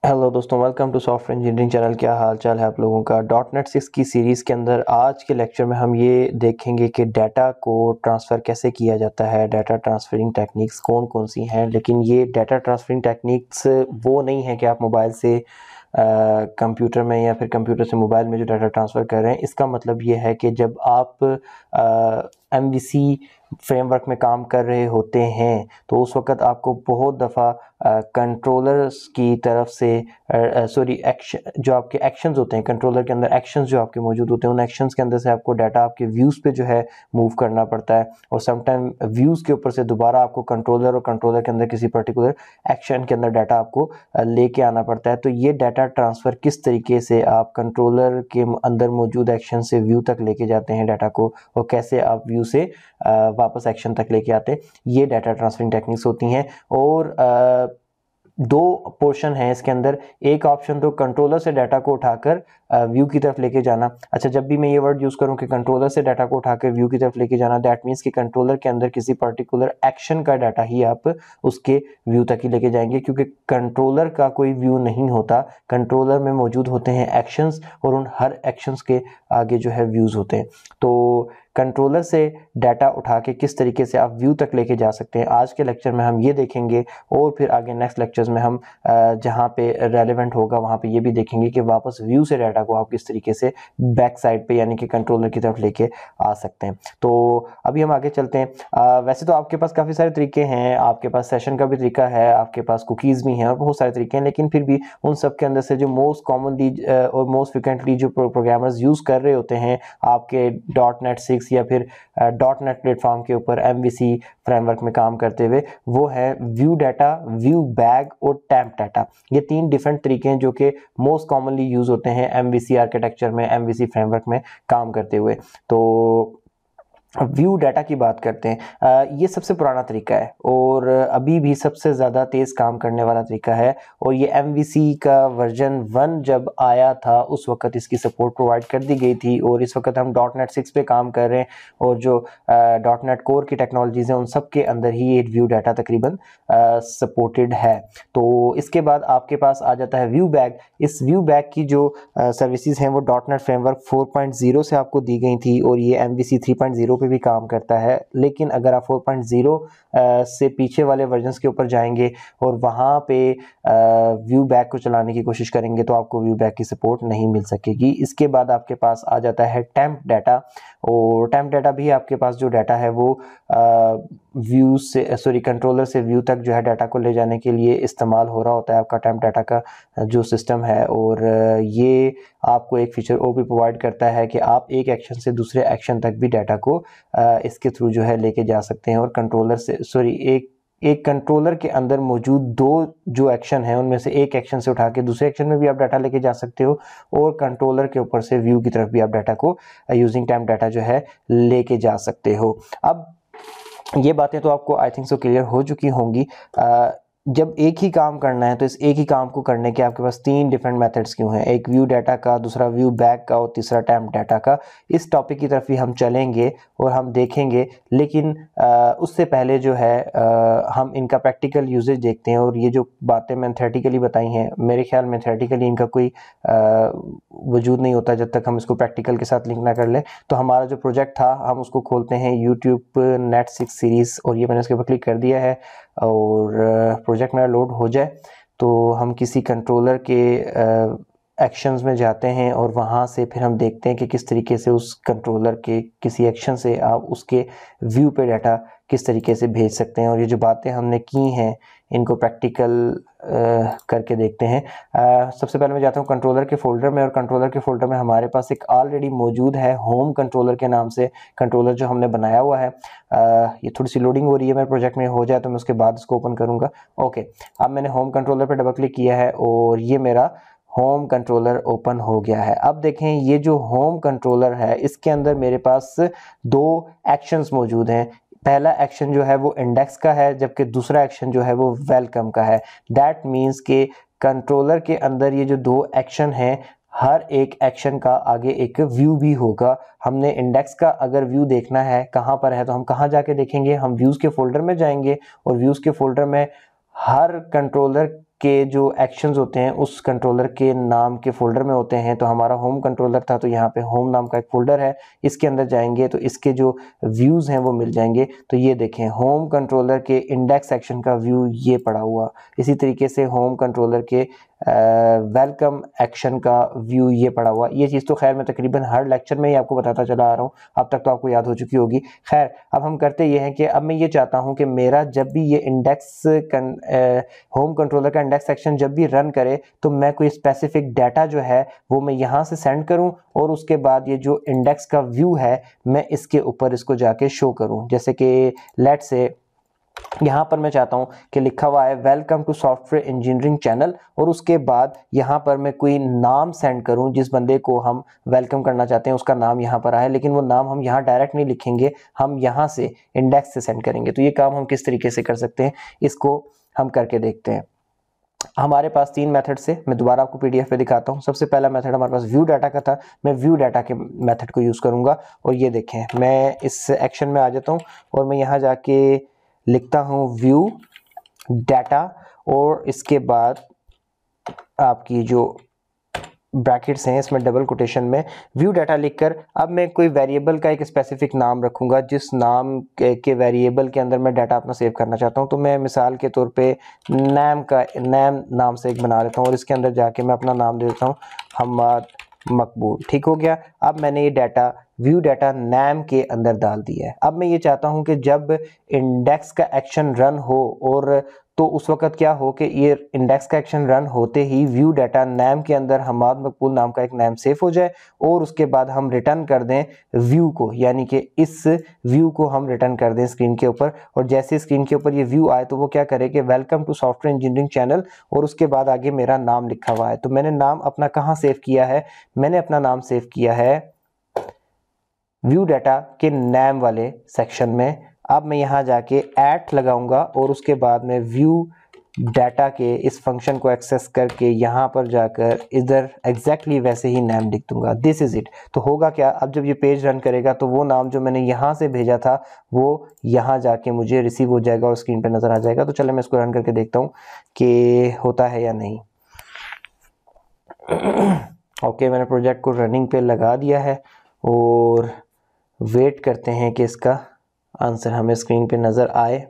Hello दोस्तों, welcome to software engineering channel. क्या हाल चाल है आप लोगों का। डॉट नेट 6 की सीरीज़ के अंदर आज के लेक्चर में हम ये देखेंगे कि डाटा को ट्रांसफ़र कैसे किया जाता है, डाटा ट्रांसफरिंग टेक्निक्स कौन कौन सी हैं। लेकिन ये डाटा ट्रांसफरिंग टेक्निक्स वो नहीं है कि आप मोबाइल से कंप्यूटर में या फिर कंप्यूटर से मोबाइल में जो डाटा ट्रांसफ़र कर रहे हैं। इसका मतलब ये है कि जब आप MVC फ्रेमवर्क में काम कर रहे होते हैं तो उस वक्त आपको बहुत दफ़ा कंट्रोलर्स की तरफ से जो आपके एक्शंस होते हैं, कंट्रोलर के अंदर एक्शंस जो आपके मौजूद होते हैं, उन एक्शंस के अंदर से आपको डाटा आपके व्यूज़ पे जो है मूव करना पड़ता है। और समटाइम व्यूज़ के ऊपर से दोबारा आपको कंट्रोलर और कंट्रोलर के अंदर किसी पर्टिकुलर एक्शन के अंदर डाटा आपको लेके आना पड़ता है। तो ये डाटा ट्रांसफ़र किस तरीके से आप कंट्रोलर के अंदर मौजूद एक्शन से व्यू तक लेके जाते हैं डाटा को, और कैसे आप व्यू से वापस एक्शन तक लेके आते हैं, ये डाटा ट्रांसफरिंग टेक्निक्स होती हैं। और दो पोर्शन है इसके अंदर। एक ऑप्शन तो कंट्रोलर से डाटा को उठाकर व्यू की तरफ लेके जाना। अच्छा, जब भी मैं ये वर्ड यूज़ करूं कि कंट्रोलर से डाटा को उठाकर व्यू की तरफ लेके जाना, दैट मीन्स कि कंट्रोलर के अंदर किसी पर्टिकुलर एक्शन का डाटा ही आप उसके व्यू तक ही लेके जाएंगे, क्योंकि कंट्रोलर का कोई व्यू नहीं होता। कंट्रोलर में मौजूद होते हैं एक्शंस, और उन हर एक्शंस के आगे जो है व्यूज़ होते हैं। तो कंट्रोलर से डाटा उठा के किस तरीके से आप व्यू तक लेके जा सकते हैं, आज के लेक्चर में हम ये देखेंगे। और फिर आगे नेक्स्ट लेक्चर्स में हम जहाँ पे रेलेवेंट होगा वहाँ पे ये भी देखेंगे कि वापस व्यू से डाटा को आप किस तरीके से बैक साइड पे यानी कि कंट्रोलर की तरफ लेके आ सकते हैं। तो अभी हम आगे चलते हैं। वैसे तो आपके पास काफ़ी सारे तरीके हैं, आपके पास सेशन का भी तरीका है, आपके पास कुकीज़ भी हैं और बहुत सारे तरीके हैं। लेकिन फिर भी उन सब के अंदर से जो मोस्ट कॉमनली और मोस्ट फ्रिक्वेंटली जो प्रोग्रामर्स यूज़ कर रहे होते हैं आपके .NET 6 या फिर .NET प्लेटफॉर्म के ऊपर MVC फ्रेमवर्क में काम करते हुए, वो है व्यू डाटा, व्यू बैग और टैम्प डाटा। ये तीन डिफरेंट तरीके हैं जो कि मोस्ट कॉमनली यूज होते हैं MVC आर्किटेक्चर में, MVC फ्रेमवर्क में काम करते हुए। तो व्यू डाटा की बात करते हैं। ये सबसे पुराना तरीका है और अभी भी सबसे ज़्यादा तेज़ काम करने वाला तरीका है। और ये MVC का वर्जन 1 जब आया था उस वक्त इसकी सपोर्ट प्रोवाइड कर दी गई थी, और इस वक्त हम .NET 6 पे काम कर रहे हैं और जो .NET कोर की टेक्नोलॉजीज़ हैं उन सब के अंदर ही ये व्यू डाटा तकरीबन सपोर्टेड है। तो इसके बाद आपके पास आ जाता है व्यू बैग। इस व्यू बैग की जो सर्विसेज हैं वो .NET फ्रेमवर्क 4.0 से आपको दी गई थी, और ये MVC 3.0 पे भी काम करता है। लेकिन अगर आप 4.0 से पीछे वाले वर्जन्स के ऊपर जाएंगे और वहाँ पे व्यू बैग को चलाने की कोशिश करेंगे तो आपको व्यू बैग की सपोर्ट नहीं मिल सकेगी। इसके बाद आपके पास आ जाता है टैम्प डाटा, और टैम्प डाटा भी आपके पास जो डाटा है वो व्यू से कंट्रोलर से व्यू तक जो है डाटा को ले जाने के लिए इस्तेमाल हो रहा होता है आपका टैम्प डाटा का जो सिस्टम है। और ये आपको एक फीचर वो भी प्रोवाइड करता है कि आप एक एक्शन से दूसरे एक्शन तक भी डाटा को इसके थ्रू जो है लेके जा सकते हैं। और कंट्रोलर से एक कंट्रोलर के अंदर मौजूद दो जो एक्शन है उनमें से एक एक्शन से उठा के दूसरे एक्शन में भी आप डाटा लेके जा सकते हो, और कंट्रोलर के ऊपर से व्यू की तरफ भी आप डाटा को यूजिंग टैम्प डाटा जो है लेके जा सकते हो। अब ये बातें तो आपको आई थिंक सो क्लियर हो चुकी होंगी। जब एक ही काम करना है तो इस एक ही काम को करने के आपके पास तीन डिफरेंट मेथड्स क्यों हैं, एक व्यू डाटा का, दूसरा व्यू बैग का और तीसरा टैम्प डाटा का। इस टॉपिक की तरफ भी हम चलेंगे और हम देखेंगे। लेकिन उससे पहले जो है हम इनका प्रैक्टिकल यूजेज देखते हैं। और ये जो बातें मैथमेटिकली बताई हैं, मेरे ख्याल मैथमेटिकली इनका कोई वजूद नहीं होता जब तक हम इसको प्रैक्टिकल के साथ लिंक ना कर लें। तो हमारा जो प्रोजेक्ट था हम उसको खोलते हैं YouTube .NET 6 सीरीज़, और ये मैंने उसके ऊपर क्लिक कर दिया है। और प्रोजेक्ट मेरा लोड हो जाए तो हम किसी कंट्रोलर के एक्शंस में जाते हैं और वहाँ से फिर हम देखते हैं कि किस तरीके से उस कंट्रोलर के किसी एक्शन से आप उसके व्यू पे डाटा किस तरीके से भेज सकते हैं। और ये जो बातें हमने की हैं इनको प्रैक्टिकल करके देखते हैं। सबसे पहले मैं जाता हूँ कंट्रोलर के फोल्डर में, और कंट्रोलर के फोल्डर में हमारे पास एक ऑलरेडी मौजूद है होम कंट्रोलर के नाम से कंट्रोलर जो हमने बनाया हुआ है। ये थोड़ी सी लोडिंग हो रही है, मेरे प्रोजेक्ट में हो जाए तो मैं उसके बाद इसको ओपन करूँगा। ओके, अब मैंने होम कंट्रोलर पर डबल क्लिक किया है और ये मेरा होम कंट्रोलर ओपन हो गया है। अब देखें ये जो होम कंट्रोलर है इसके अंदर मेरे पास दो एक्शंस मौजूद हैं। पहला एक्शन जो है वो इंडेक्स का है, जबकि दूसरा एक्शन जो है वो वेलकम का है। दैट मीन्स के कंट्रोलर के अंदर ये जो दो एक्शन हैं, हर एक एक्शन का आगे एक व्यू भी होगा। हमने इंडेक्स का अगर व्यू देखना है कहाँ पर है तो हम कहाँ जाके देखेंगे, हम व्यूज़ के फोल्डर में जाएंगे और व्यूज़ के फोल्डर में हर कंट्रोलर के जो एक्शंस होते हैं उस कंट्रोलर के नाम के फोल्डर में होते हैं। तो हमारा होम कंट्रोलर था, तो यहाँ पे होम नाम का एक फोल्डर है, इसके अंदर जाएंगे तो इसके जो व्यूज़ हैं वो मिल जाएंगे। तो ये देखें, होम कंट्रोलर के इंडेक्स सेक्शन का व्यू ये पड़ा हुआ, इसी तरीके से होम कंट्रोलर के वेलकम एक्शन का व्यू ये पड़ा हुआ। ये चीज़ तो खैर मैं तकरीबन हर लेक्चर में ही आपको बताता चला आ रहा हूँ, अब तक तो आपको याद हो चुकी होगी। खैर अब हम करते ये हैं कि अब मैं ये चाहता हूँ कि मेरा जब भी ये इंडेक्स होम कंट्रोलर का इंडेक्स सेक्शन जब भी रन करे तो मैं कोई स्पेसिफिक डाटा जो है वो मैं यहाँ से सेंड करूँ, और उसके बाद ये जो इंडेक्स का व्यू है मैं इसके ऊपर इसको जाके शो करूँ। जैसे कि लेट्स से यहाँ पर मैं चाहता हूँ कि लिखा हुआ है welcome to software engineering channel, और उसके बाद यहाँ पर मैं कोई नाम सेंड करूँ, जिस बंदे को हम वेलकम करना चाहते हैं उसका नाम यहाँ पर आए, लेकिन वो नाम हम यहाँ डायरेक्ट नहीं लिखेंगे, हम यहाँ से इंडेक्स से सेंड करेंगे। तो ये काम हम किस तरीके से कर सकते हैं, इसको हम करके देखते हैं। हमारे पास 3 मेथड से, मैं दोबारा आपको पीडीएफ पे दिखाता हूँ। सबसे पहला मेथड हमारे पास व्यू डाटा का था, मैं व्यू डाटा के मेथड को यूज़ करूँगा। और ये देखें, मैं इस एक्शन में आ जाता हूँ और मैं यहाँ जाके लिखता हूँ व्यू डाटा, और इसके बाद आपकी जो ब्रैकेट्स हैं इसमें डबल कोटेशन में व्यू डाटा लिखकर अब मैं कोई वेरिएबल का एक स्पेसिफिक नाम रखूंगा, जिस नाम के वेरिएबल के अंदर मैं डाटा अपना सेव करना चाहता हूं। तो मैं मिसाल के तौर पे नैम नाम से एक बना लेता हूं, और इसके अंदर जाके मैं अपना नाम दे देता हूं हम्माद मकबूल। ठीक हो गया। अब मैंने ये डाटा व्यू डाटा नैम के अंदर डाल दिया है। अब मैं ये चाहता हूं कि जब इंडेक्स का एक्शन रन हो, और तो उस वक्त क्या हो कि ये इंडेक्स का एक्शन रन होते ही व्यू डाटा नैम के अंदर हम्माद मकबूल नाम का एक नैम सेव हो जाए, और उसके बाद हम रिटर्न कर दें व्यू को, यानी कि इस व्यू को हम रिटर्न कर दें स्क्रीन के ऊपर। और जैसे स्क्रीन के ऊपर ये व्यू आए तो वो क्या करे कि welcome to software engineering channel, और उसके बाद आगे मेरा नाम लिखा हुआ है। तो मैंने नाम अपना कहाँ सेव किया है, मैंने अपना नाम सेव किया है व्यू डाटा के नैम वाले सेक्शन में। अब मैं यहाँ जाके ऐट लगाऊंगा, और उसके बाद मैं व्यू डाटा के इस फंक्शन को एक्सेस करके यहाँ पर जाकर इधर एग्जैक्टली वैसे ही नाम लिख दूंगा, दिस इज इट। तो होगा क्या, अब जब ये पेज रन करेगा तो वो नाम जो मैंने यहाँ से भेजा था वो यहाँ जाके मुझे रिसीव हो जाएगा और स्क्रीन पे नजर आ जाएगा। तो चलो मैं इसको रन करके देखता हूँ कि होता है या नहीं। ओके, मैंने प्रोजेक्ट को रनिंग पे लगा दिया है और वेट करते हैं कि इसका आंसर हमें स्क्रीन पे नज़र आए।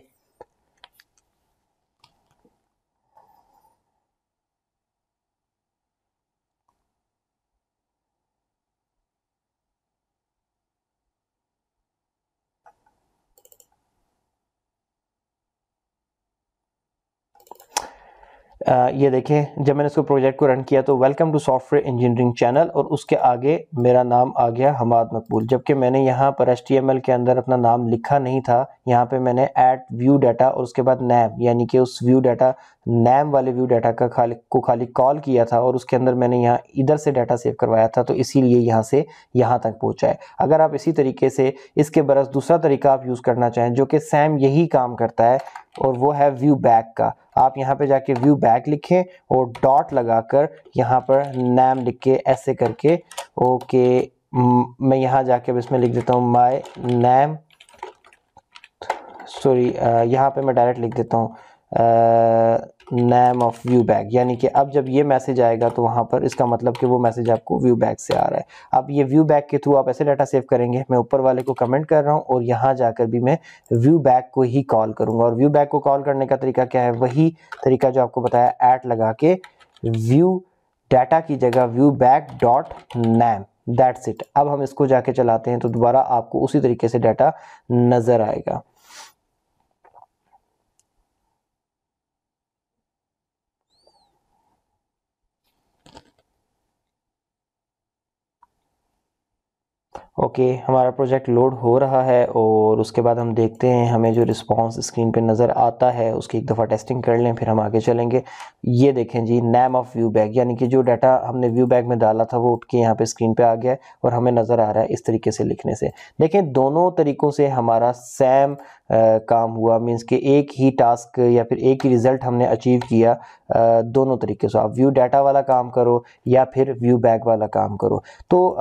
ये देखें, जब मैंने इसको प्रोजेक्ट को रन किया तो welcome to software engineering channel, और उसके आगे मेरा नाम आ गया हम्माद मकबूल, जबकि मैंने यहाँ पर HTML के अंदर अपना नाम लिखा नहीं था। यहाँ पे मैंने ऐट व्यू डाटा और उसके बाद नैम, यानी कि उस व्यू डाटा नैम वाले व्यू डाटा का खाली कॉल किया था, और उसके अंदर मैंने यहाँ इधर से डाटा सेव करवाया था, तो इसीलिए यहाँ से यहाँ तक पहुँचा है। अगर आप इसी तरीके से इसके बरस दूसरा तरीका आप यूज़ करना चाहें जो कि सेम यही काम करता है, और वो है व्यू बैक का, आप यहाँ पे जाके व्यू बैक लिखें और डॉट लगाकर यहाँ पर नाम लिख के ऐसे करके ओके, मैं यहाँ जाके इसमें लिख देता हूँ माय नाम, सॉरी यहाँ पे मैं डायरेक्ट लिख देता हूँ नेम ऑफ व्यू बैक, यानी कि अब जब ये मैसेज आएगा तो वहाँ पर इसका मतलब कि वो मैसेज आपको व्यू बैक से आ रहा है। अब ये व्यू बैक के थ्रू आप ऐसे डाटा सेव करेंगे, मैं ऊपर वाले को कमेंट कर रहा हूँ और यहाँ जाकर भी मैं व्यू बैक को ही कॉल करूँगा। और व्यू बैक को कॉल करने का तरीका क्या है, वही तरीका जो आपको बताया, ऐट लगा के व्यू डाटा की जगह view back dot name, that's it. अब हम इसको जाके चलाते हैं तो दोबारा आपको उसी तरीके से डाटा नजर आएगा। ओके, हमारा प्रोजेक्ट लोड हो रहा है और उसके बाद हम देखते हैं हमें जो रिस्पांस स्क्रीन पे नज़र आता है उसकी एक दफ़ा टेस्टिंग कर लें, फिर हम आगे चलेंगे। ये देखें जी, नेम ऑफ व्यू बैग, यानी कि जो डाटा हमने व्यू बैग में डाला था वो उठ के यहाँ पे स्क्रीन पे आ गया है और हमें नज़र आ रहा है इस तरीके से लिखने से। देखें, दोनों तरीक़ों से हमारा सेम काम हुआ, मीन्स कि एक ही टास्क या फिर एक ही रिजल्ट हमने अचीव किया दोनों तरीके से। आप व्यू डाटा वाला काम करो या फिर व्यू बैक वाला काम करो। तो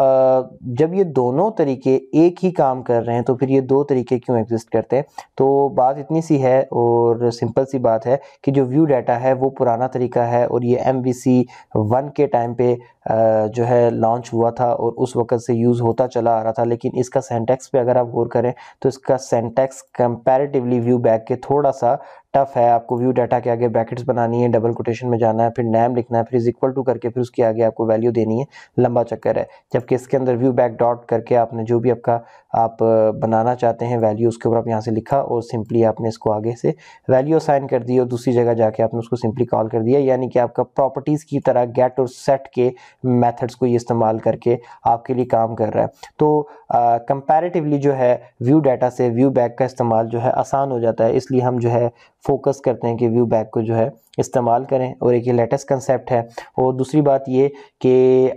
जब ये दोनों तरीके एक ही काम कर रहे हैं तो फिर ये दो तरीके क्यों एग्जिस्ट करते हैं? तो बात इतनी सी है और सिंपल सी बात है कि जो व्यू डाटा है वो पुराना तरीका है और ये MVC 1 के टाइम पे जो है लॉन्च हुआ था और उस वक्त से यूज़ होता चला आ रहा था। लेकिन इसका सिंटैक्स पे अगर आप गौर करें तो इसका सिंटैक्स कंपैरेटिवली व्यू बैक के थोड़ा सा टफ है। आपको व्यू डाटा के आगे ब्रैकेट्स बनानी है, डबल कोटेशन में जाना है, फिर नेम लिखना है, फिर इज इक्वल टू करके फिर उसके आगे आपको वैल्यू देनी है, लंबा चक्कर है। जबकि इसके अंदर व्यू बैक डॉट करके आपने जो भी आपका आप बनाना चाहते हैं वैल्यू उसके ऊपर आप यहाँ से लिखा और सिंपली आपने इसको आगे से वैल्यू असाइन कर दी और दूसरी जगह जाके आपने उसको सिंपली कॉल कर दिया। यानी कि आपका प्रॉपर्टीज़ की तरह गेट और सेट के मेथड्स को ये इस्तेमाल करके आपके लिए काम कर रहा है। तो कंपैरेटिवली जो है व्यू डाटा से व्यू बैक का इस्तेमाल जो है आसान हो जाता है, इसलिए हम जो है फोकस करते हैं कि व्यू बैक को जो है इस्तेमाल करें। और एक ये लेटेस्ट कंसेप्ट है। और दूसरी बात ये कि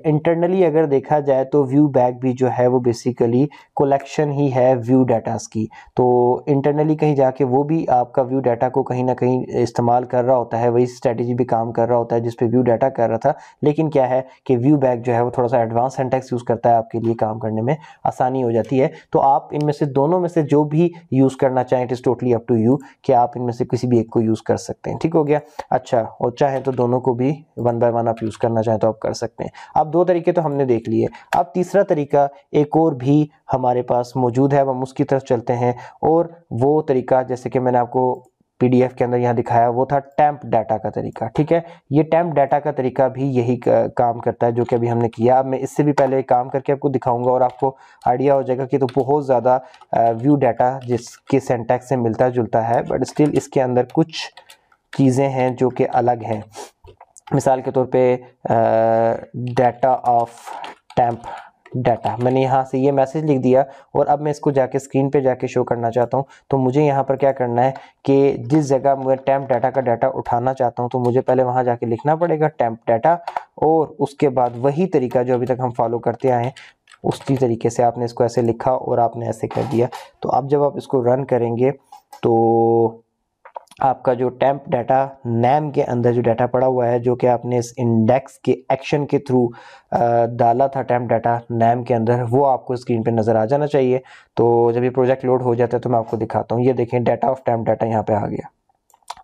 इंटरनली अगर देखा जाए तो व्यू बैक भी जो है वो बेसिकली कलेक्शन ही है व्यू डाटास की। तो इंटरनली कहीं जाके वो भी आपका व्यू डाटा को कहीं ना कहीं इस्तेमाल कर रहा होता है, वही स्ट्रेटेजी भी काम कर रहा होता है जिस पे व्यू डाटा कर रहा था। लेकिन क्या है कि व्यू बैक जो है वो थोड़ा सा एडवांस सिंटैक्स यूज़ करता है, आपके लिए काम करने में आसानी हो जाती है। तो आप इनमें से दोनों में से जो भी यूज़ करना चाहें, it is totally up to you कि आप इनमें से किसी भी एक को यूज़ कर सकते हैं। ठीक हो गया? अच्छा, और चाहे तो दोनों को भी वन बाय वन आप यूज़ करना चाहें तो आप कर सकते हैं। अब दो तरीके तो हमने देख लिए। अब तीसरा तरीका एक और भी हमारे पास मौजूद है, हम उसकी तरफ चलते हैं। और वो तरीका जैसे कि मैंने आपको PDF के अंदर यहाँ दिखाया वो था टेम्प डाटा का तरीका। ठीक है, ये टेम्प डाटा का तरीका भी यही काम करता है जो कि अभी हमने किया। अब मैं इससे भी पहले काम करके आपको दिखाऊंगा और आपको आइडिया हो जाएगा कि तो बहुत ज़्यादा व्यू डाटा जिसके सिंटैक्स से मिलता जुलता है, बट स्टिल इसके अंदर कुछ चीज़ें हैं जो कि अलग हैं। मिसाल के तौर पे डाटा ऑफ टेम्प डाटा, मैंने यहाँ से ये मैसेज लिख दिया और अब मैं इसको जाके स्क्रीन पे जाके शो करना चाहता हूँ। तो मुझे यहाँ पर क्या करना है कि जिस जगह मैं टेम्प डाटा का डाटा उठाना चाहता हूँ तो मुझे पहले वहाँ जाके लिखना पड़ेगा टेम्प डाटा, और उसके बाद वही तरीका जो अभी तक हम फॉलो करते आए हैं उसी तरीके से आपने इसको ऐसे लिखा और आपने ऐसे कर दिया। तो अब जब आप इसको रन करेंगे तो आपका जो टेम्प डाटा नेम के अंदर जो डाटा पड़ा हुआ है जो कि आपने इस इंडेक्स के एक्शन के थ्रू डाला था टेम्प डाटा नेम के अंदर, वो आपको स्क्रीन पे नज़र आ जाना चाहिए। तो जब ये प्रोजेक्ट लोड हो जाता है तो मैं आपको दिखाता हूँ। ये देखें डाटा ऑफ टेम्प डाटा यहाँ पे आ गया।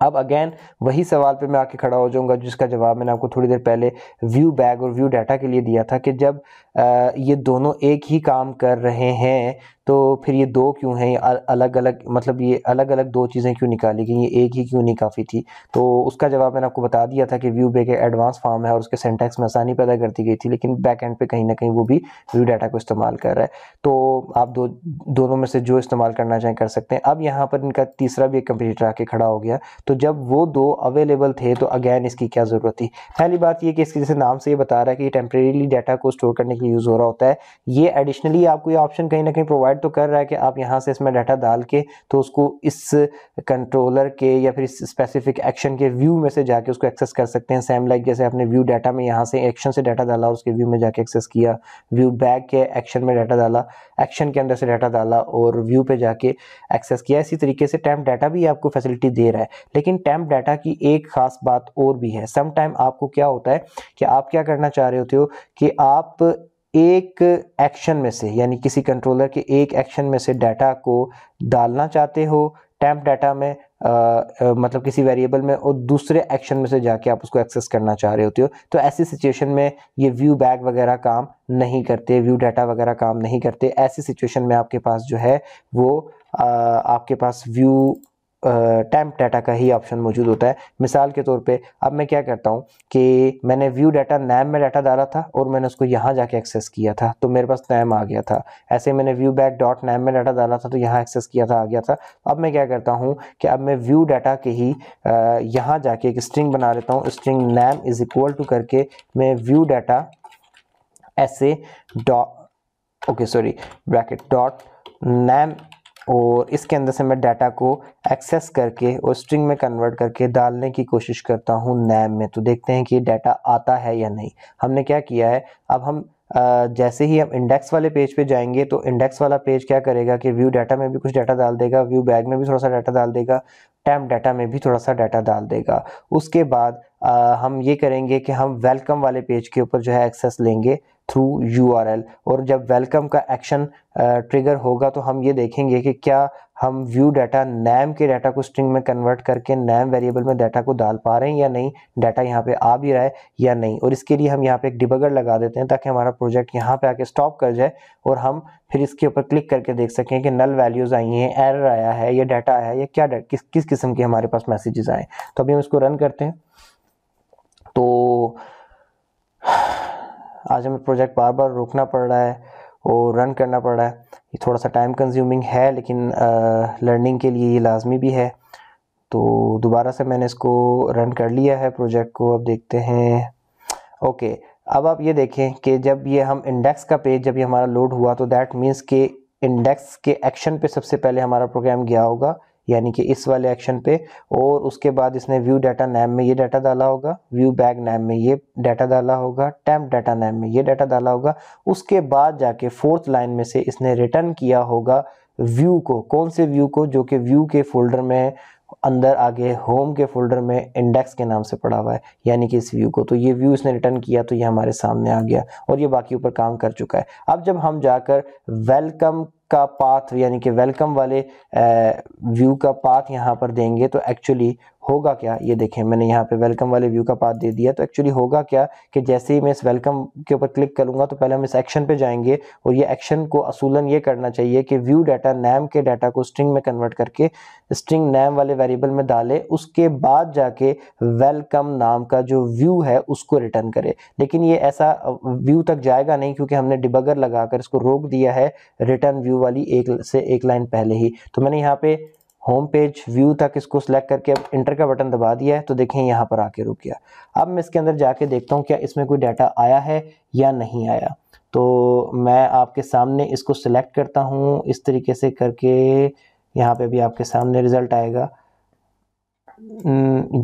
अब अगेन वही सवाल पे मैं आके खड़ा हो जाऊंगा जिसका जवाब मैंने आपको थोड़ी देर पहले व्यू बैक और व्यू डाटा के लिए दिया था कि जब ये दोनों एक ही काम कर रहे हैं तो फिर ये दो क्यों हैं, अलग अलग, मतलब ये अलग अलग दो चीज़ें क्यों निकाली गई, ये एक ही क्यों नहीं काफ़ी थी? तो उसका जवाब मैंने आपको बता दिया था कि व्यू बैक एक एडवांस फॉर्म है और उसके सिंटैक्स में आसानी पैदा करती गई थी, लेकिन बैक एंड पे कहीं ना कहीं वो भी व्यू डाटा को इस्तेमाल कर रहा है। तो आप दोनों में से जो इस्तेमाल करना चाहें कर सकते हैं। अब यहाँ पर इनका तीसरा भी एक कंपटीटर आके खड़ा हो गया। तो जब वो दो अवेलेबल थे तो अगेन इसकी क्या ज़रूरत थी? पहली बात ये कि इसके जैसे नाम से ये बता रहा है कि ये टेम्परेरीली डाटा को स्टोर करने के लिए यूज़ हो रहा होता है। ये एडिशनली आपको ये ऑप्शन कहीं ना कहीं प्रोवाइड तो कर रहा है कि आप यहाँ से इसमें डाटा डाल के तो उसको इस कंट्रोलर के या फिर इस स्पेसिफिक एक्शन के व्यू में से जाके उसको एक्सेस कर सकते हैं। सेम लाइक जैसे आपने व्यू डाटा में यहाँ से एक्शन से डाटा डाला, उसके व्यू में जाके एक्सेस किया, व्यू बैक के एक्शन में डाटा डाला, एक्शन के अंदर से डाटा डाला और व्यू पे जाके एक्सेस किया। इसी तरीके से टेम्प डाटा भी आपको फैसिलिटी दे रहा है। लेकिन टेम्प डाटा की एक खास बात और भी है। सम टाइम आपको क्या होता है कि आप क्या करना चाह रहे होते हो कि आप एक एक्शन में से यानी किसी कंट्रोलर के एक एक्शन में से डाटा को डालना चाहते हो टेम्प डाटा में, मतलब किसी वेरिएबल में, और दूसरे एक्शन में से जाके आप उसको एक्सेस करना चाह रहे होते हो। तो ऐसी सिचुएशन में ये व्यू बैक वगैरह काम नहीं करते, व्यू डाटा वगैरह काम नहीं करते। ऐसी सिचुएशन में आपके पास जो है वो आपके पास व्यू टेम्प डाटा का ही ऑप्शन मौजूद होता है। मिसाल के तौर पे अब मैं क्या करता हूँ कि मैंने व्यू डाटा नैम में डाटा डाला था और मैंने उसको यहाँ जाके एक्सेस किया था तो मेरे पास नैम आ गया था। ऐसे मैंने व्यू बैक डॉट नैम में डाटा डाला था तो यहाँ एक्सेस किया था, आ गया था। अब मैं क्या करता हूँ कि अब मैं व्यू डाटा के ही यहाँ जाके एक स्ट्रिंग बना लेता हूँ, string name is equal to करके मैं व्यू डाटा ऐसे ब्रैकेट डॉट नैम, और इसके अंदर से मैं डाटा को एक्सेस करके और स्ट्रिंग में कन्वर्ट करके डालने की कोशिश करता हूँ नैम में। तो देखते हैं कि डाटा आता है या नहीं। हमने क्या किया है, अब हम जैसे ही हम इंडेक्स वाले पेज पे जाएंगे तो इंडेक्स वाला पेज क्या करेगा कि व्यू डाटा में भी कुछ डाटा डाल देगा, व्यू बैग में भी थोड़ा सा डाटा डाल देगा, टेम्प डाटा में भी थोड़ा सा डाटा डाल देगा। उसके बाद हम ये करेंगे कि हम वेलकम वाले पेज के ऊपर जो है एक्सेस लेंगे थ्रू URL, और जब वेलकम का एक्शन ट्रिगर होगा तो हम ये देखेंगे कि क्या हम व्यू डाटा नैम के डाटा को स्ट्रिंग में कन्वर्ट करके नैम वेरिएबल में डाटा को डाल पा रहे हैं या नहीं, डाटा यहाँ पे आ भी रहा है या नहीं। और इसके लिए हम यहाँ पे एक डिबगर लगा देते हैं ताकि हमारा प्रोजेक्ट यहाँ पे आके स्टॉप कर जाए और हम फिर इसके ऊपर क्लिक करके देख सकें कि नल वैल्यूज आई हैं, एरर आया है, या डाटा आया है, या क्या किस किस्म के हमारे पास मैसेजेस आए। तो अभी हम इसको रन करते हैं। तो आज हमें प्रोजेक्ट बार बार रोकना पड़ रहा है और रन करना पड़ रहा है। ये थोड़ा सा टाइम कंज्यूमिंग है, लेकिन लर्निंग के लिए ये लाजमी भी है। तो दोबारा से मैंने इसको रन कर लिया है प्रोजेक्ट को। अब देखते हैं। ओके, अब आप ये देखें कि जब ये हम इंडेक्स का पेज जब ये हमारा लोड हुआ तो दैट मीन्स कि इंडेक्स के एक्शन पे सबसे पहले हमारा प्रोग्राम गया होगा, यानी कि इस वाले एक्शन पे, और उसके बाद इसने व्यू डाटा नैम में ये डाटा डाला होगा, व्यू बैग नैम में ये डाटा डाला होगा, टेम्प डाटा नैम में ये डाटा डाला होगा। उसके बाद जाके फोर्थ लाइन में से इसने रिटर्न किया होगा व्यू को। कौन से व्यू को? जो कि व्यू के फोल्डर में अंदर आगे होम के फोल्डर में इंडेक्स के नाम से पड़ा हुआ है, यानी कि इस व्यू को। तो ये व्यू इसने रिटर्न किया तो ये हमारे सामने आ गया और ये बाकी ऊपर काम कर चुका है। अब जब हम जाकर वेलकम का पाथ, यानी कि वेलकम वाले व्यू का पाथ यहाँ पर देंगे तो एक्चुअली होगा क्या, ये देखें मैंने यहाँ पे वेलकम वाले व्यू का पाथ दे दिया। तो एक्चुअली होगा क्या कि जैसे ही मैं इस वेलकम के ऊपर क्लिक करूंगा तो पहले हम इस एक्शन पे जाएंगे, और ये एक्शन को असूलन ये करना चाहिए कि व्यू डाटा नैम के डाटा को स्ट्रिंग में कन्वर्ट करके स्ट्रिंग नैम वाले वेरिएबल में डाले, उसके बाद जाके वेलकम नाम का जो व्यू है उसको रिटर्न करे। लेकिन ये ऐसा व्यू तक जाएगा नहीं, क्योंकि हमने डिबगर लगाकर इसको रोक दिया है रिटर्न व्यू वाली एक लाइन पहले ही। तो मैंने यहाँ पे होम पेज व्यू तक इसको सिलेक्ट करके अब इंटर का बटन दबा दिया है, तो देखें यहाँ पर आके रुक गया। अब मैं इसके अंदर जाके देखता हूँ क्या इसमें कोई डाटा आया है या नहीं आया। तो मैं आपके सामने इसको सिलेक्ट करता हूँ इस तरीके से करके, यहाँ पे भी आपके सामने रिजल्ट आएगा।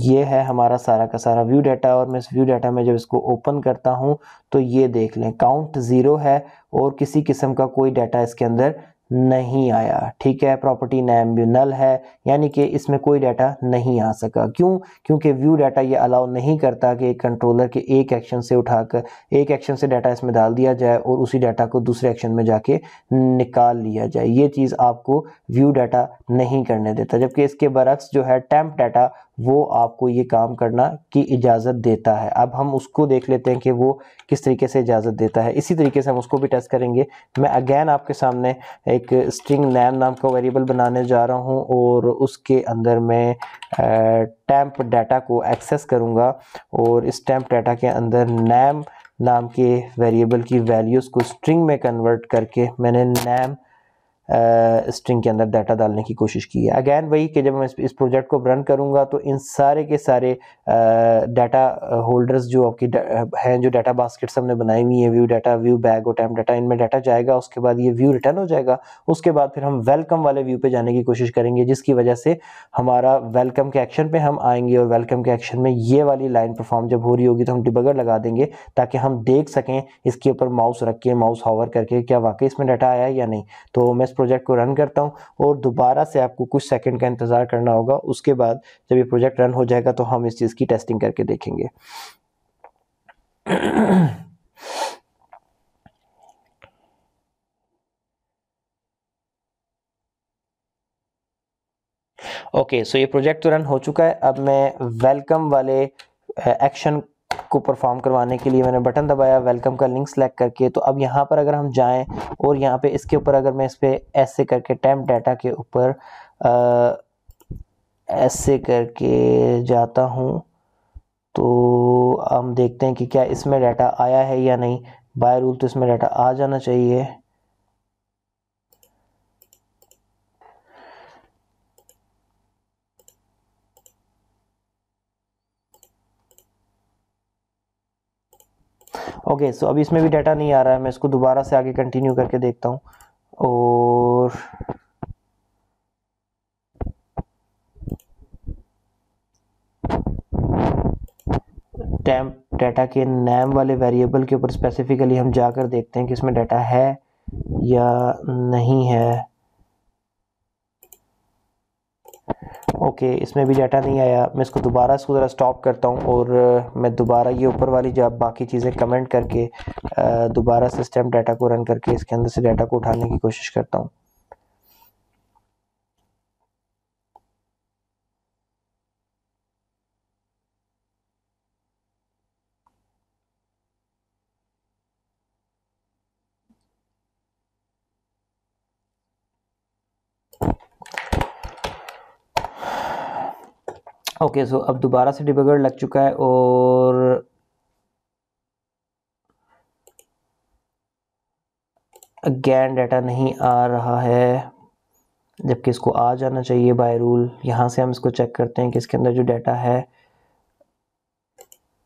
ये है हमारा सारा का सारा व्यू डाटा, और मैं इस व्यू डाटा में जब इसको ओपन करता हूँ तो ये देख लें काउंट 0 है और किसी किस्म का कोई डाटा इसके अंदर नहीं आया। ठीक है, प्रॉपर्टी नेम भी नल है, यानी कि इसमें कोई डाटा नहीं आ सका। क्यों? क्योंकि व्यू डाटा ये अलाउ नहीं करता कि एक कंट्रोलर के एक एक्शन से उठाकर एक एक्शन से डाटा इसमें डाल दिया जाए और उसी डाटा को दूसरे एक्शन में जाके निकाल लिया जाए। ये चीज़ आपको व्यू डाटा नहीं करने देता, जबकि इसके बरक्स जो है टेम्प डाटा वो आपको ये काम करना की इजाज़त देता है। अब हम उसको देख लेते हैं कि वो किस तरीके से इजाज़त देता है। इसी तरीके से हम उसको भी टेस्ट करेंगे। मैं अगेन आपके सामने एक स्ट्रिंग नैम नाम का वेरिएबल बनाने जा रहा हूं और उसके अंदर मैं टेम्प डाटा को एक्सेस करूंगा, और इस टेम्प डाटा के अंदर नैम नाम के वेरिएबल की वैल्यूज़ को स्ट्रिंग में कन्वर्ट करके मैंने नैम स्ट्रिंग के अंदर डाटा डालने की कोशिश की है। अगैन वही कि जब मैं इस प्रोजेक्ट को रन करूंगा तो इन सारे के सारे डाटा होल्डर्स जो आपकी हैं, जो डाटा बास्केट्स हमने बनाई हुई है, व्यू डाटा, व्यू बैग और टेम्प डाटा, इनमें डाटा जाएगा। उसके बाद ये व्यू रिटर्न हो जाएगा। उसके बाद फिर हम वेलकम वाले व्यू पे जाने की कोशिश करेंगे, जिसकी वजह से हमारा वेलकम के एक्शन पे हम आएंगे, और वेलकम के एक्शन में ये वाली लाइन परफॉर्म जब हो रही होगी तो हम डिबगर लगा देंगे ताकि हम देख सकें इसके ऊपर माउस रख के, माउस हॉवर करके, क्या वाकई इसमें डाटा आया है या नहीं। तो मैं प्रोजेक्ट को रन करता हूं और दोबारा से आपको कुछ सेकंड का इंतजार करना होगा। उसके बाद जब ये प्रोजेक्ट रन हो जाएगा तो हम इस चीज की टेस्टिंग करके देखेंगे। ओके, सो ये प्रोजेक्ट तो रन हो चुका है। अब मैं वेलकम वाले एक्शन को परफॉर्म करवाने के लिए मैंने बटन दबाया वेलकम का लिंक सेलेक्ट करके। तो अब यहाँ पर अगर हम जाएं और यहाँ पे इसके ऊपर अगर मैं इस पे ऐसे करके टेम्प डाटा के ऊपर ऐसे करके जाता हूँ तो हम देखते हैं कि क्या इसमें डाटा आया है या नहीं। बाय रूल तो इसमें डाटा आ जाना चाहिए। ओके, सो अभी इसमें भी डाटा नहीं आ रहा है। मैं इसको दोबारा से आगे कंटिन्यू करके देखता हूँ और डाटा के नेम वाले वेरिएबल के ऊपर स्पेसिफिकली हम जाकर देखते हैं कि इसमें डाटा है या नहीं है। ओके, इसमें भी डाटा नहीं आया। मैं इसको ज़रा स्टॉप करता हूँ और मैं दोबारा ये ऊपर वाली जब बाकी चीज़ें कमेंट करके दोबारा सिस्टम डाटा को रन करके इसके अंदर से डाटा को उठाने की कोशिश करता हूँ। ओके, सो अब दोबारा से डिबगर लग चुका है और अगेन डाटा नहीं आ रहा है, जबकि इसको आ जाना चाहिए बाय रूल। यहाँ से हम इसको चेक करते हैं कि इसके अंदर जो डाटा है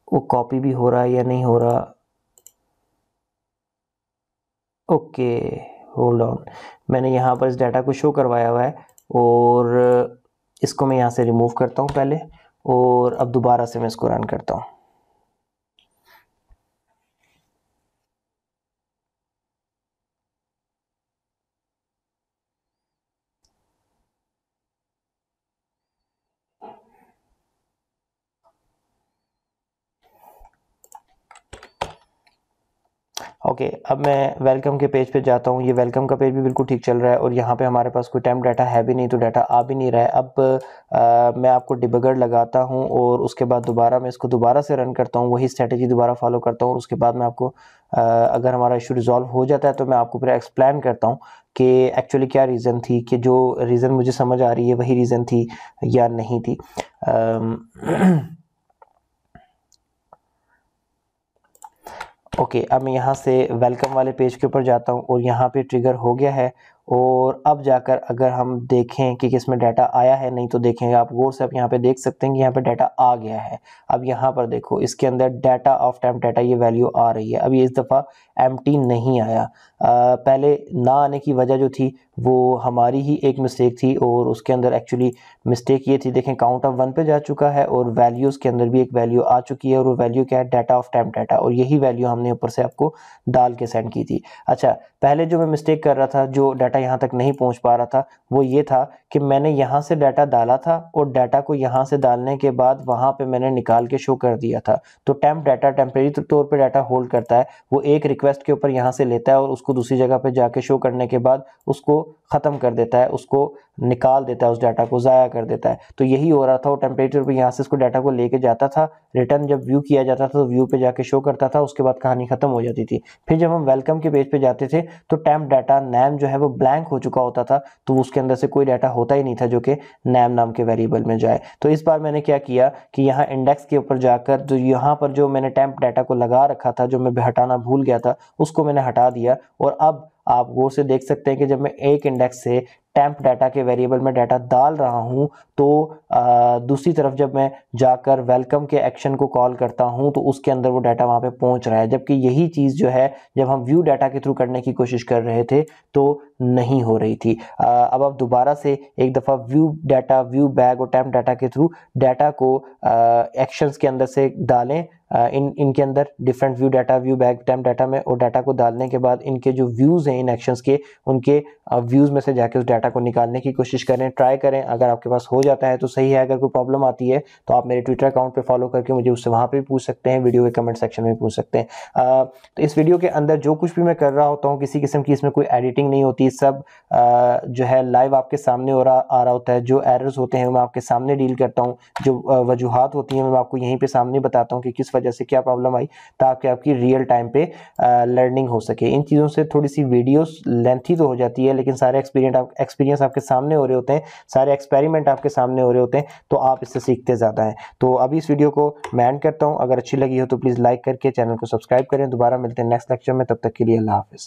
वो कॉपी भी हो रहा है या नहीं हो रहा। ओके, होल्ड ऑन, मैंने यहाँ पर इस डाटा को शो करवाया हुआ है और इसको मैं यहाँ से रिमूव करता हूँ पहले, और अब दोबारा से मैं इसको रन करता हूँ। ओके, अब मैं वेलकम के पेज पे जाता हूँ। ये वेलकम का पेज भी बिल्कुल ठीक चल रहा है और यहाँ पे हमारे पास कोई टाइम डाटा है भी नहीं, तो डाटा आ भी नहीं रहा है। अब मैं आपको डिबगर लगाता हूँ और उसके बाद दोबारा मैं इसको दोबारा से रन करता हूँ, वही स्ट्रेटेजी दोबारा फॉलो करता हूँ। उसके बाद मैं आपको अगर हमारा इशू रिजॉल्व हो जाता है तो मैं आपको फिर एक्सप्लेन करता हूँ कि एक्चुअली क्या रीज़न थी, कि जो रीज़न मुझे समझ आ रही है वही रीज़न थी या नहीं थी। ओके, अब मैं यहाँ से वेलकम वाले पेज के ऊपर जाता हूँ और यहाँ पे ट्रिगर हो गया है। और अब जाकर अगर हम देखें कि किसमें डाटा आया है नहीं, तो देखेंगे आप गौर से, आप यहाँ पे देख सकते हैं कि यहाँ पे डाटा आ गया है। अब यहाँ पर देखो, इसके अंदर डाटा ऑफ टाइम डाटा ये वैल्यू आ रही है। अब ये इस दफ़ा एम्प्टी नहीं आया। पहले ना आने की वजह जो थी वो हमारी ही एक मिस्टेक थी, और उसके अंदर एक्चुअली मिस्टेक ये थी, देखें काउंट ऑफ 1 पे जा चुका है और वैल्यूज़ के अंदर भी एक वैल्यू आ चुकी है, और वो वैल्यू क्या है, डाटा ऑफ टाइम डाटा, और यही वैल्यू हमने ऊपर से आपको डाल के सेंड की थी। अच्छा, पहले जो मैं मिस्टेक कर रहा था, जो डाटा यहाँ तक नहीं पहुँच पा रहा था, वो ये था कि मैंने यहाँ से डाटा डाला था और डाटा को यहाँ से डालने के बाद वहाँ पे मैंने निकाल के शो कर दिया था। तो टेम्प डाटा टेम्परेरी तौर पे डाटा होल्ड करता है, वो एक रिक्वेस्ट के ऊपर यहाँ से लेता है और उसको दूसरी जगह पे जाके शो करने के बाद उसको ख़त्म कर देता है, उसको निकाल देता है, उस डाटा को ज़ाया कर देता है। तो यही हो रहा था, वो टेम्परेचर पे यहाँ से इसको डाटा को लेके जाता था, रिटर्न जब व्यू किया जाता था तो व्यू पे जाके शो करता था, उसके बाद कहानी ख़त्म हो जाती थी। फिर जब हम वेलकम के पेज पे जाते थे तो टेम्प डाटा नैम जो है वो ब्लैंक हो चुका होता था, तो उसके अंदर से कोई डाटा होता ही नहीं था जो कि नैम नाम के वेरिएबल में जाए। तो इस बार मैंने क्या किया कि यहाँ इंडेक्स के ऊपर जाकर जो यहाँ पर जो मैंने टेम्प डाटा को लगा रखा था, जो मैं हटाना भूल गया था, उसको मैंने हटा दिया। और अब आप गौर से देख सकते हैं कि जब मैं एक इंडेक्स से टेम्प डाटा के वेरिएबल में डाटा डाल रहा हूं तो दूसरी तरफ जब मैं जाकर वेलकम के एक्शन को कॉल करता हूं तो उसके अंदर वो डाटा वहां पे पहुंच रहा है, जबकि यही चीज़ जो है जब हम व्यू डाटा के थ्रू करने की कोशिश कर रहे थे तो नहीं हो रही थी। अब आप दोबारा से एक दफ़ा व्यू डाटा, व्यू बैग और टेम्प डाटा के थ्रू डाटा को एक्शंस के अंदर से डालें, इनके अंदर different view data, view bag, temp data में, और डाटा को डालने के बाद इनके जो व्यूज़ हैं इन एक्शंस के, उनके व्यूज़ में से जाके उस डाटा को निकालने की कोशिश करें, ट्राई करें। अगर आपके पास हो जाता है तो सही है, अगर कोई प्रॉब्लम आती है तो आप मेरे ट्विटर अकाउंट पे फॉलो करके मुझे उससे वहाँ पे भी पूछ सकते हैं, वीडियो के कमेंट सेक्शन में पूछ सकते हैं। तो इस वीडियो के अंदर जो कुछ भी मैं कर रहा होता हूँ, किसी किस्म की इसमें कोई एडिटिंग नहीं होती, सब जो है लाइव आपके सामने आ रहा होता है। जो एरर्स होते हैं मैं आपके सामने डील करता हूँ, जो वजूहात होती हैं मैं आपको यहीं पे सामने बताता हूँ कि किस वजह से क्या प्रॉब्लम आई, ताकि आपकी रियल टाइम पे लर्निंग हो सके। इन चीज़ों से थोड़ी सी वीडियोस लेंथी तो हो जाती है, लेकिन सारे एक्सपीरियंस आपके सामने हो रहे होते हैं, सारे एक्सपेरिमेंट आपके सामने हो रहे होते हैं, तो आप इससे सीखते ज़्यादा हैं। तो अभी इस वीडियो को मैं एंड करता हूँ। अगर अच्छी लगी हो तो प्लीज़ लाइक करके चैनल को सब्सक्राइब करें। दोबारा मिलते हैं नेक्स्ट लेक्चर में, तब तक के लिए अल्लाह हाफिज़।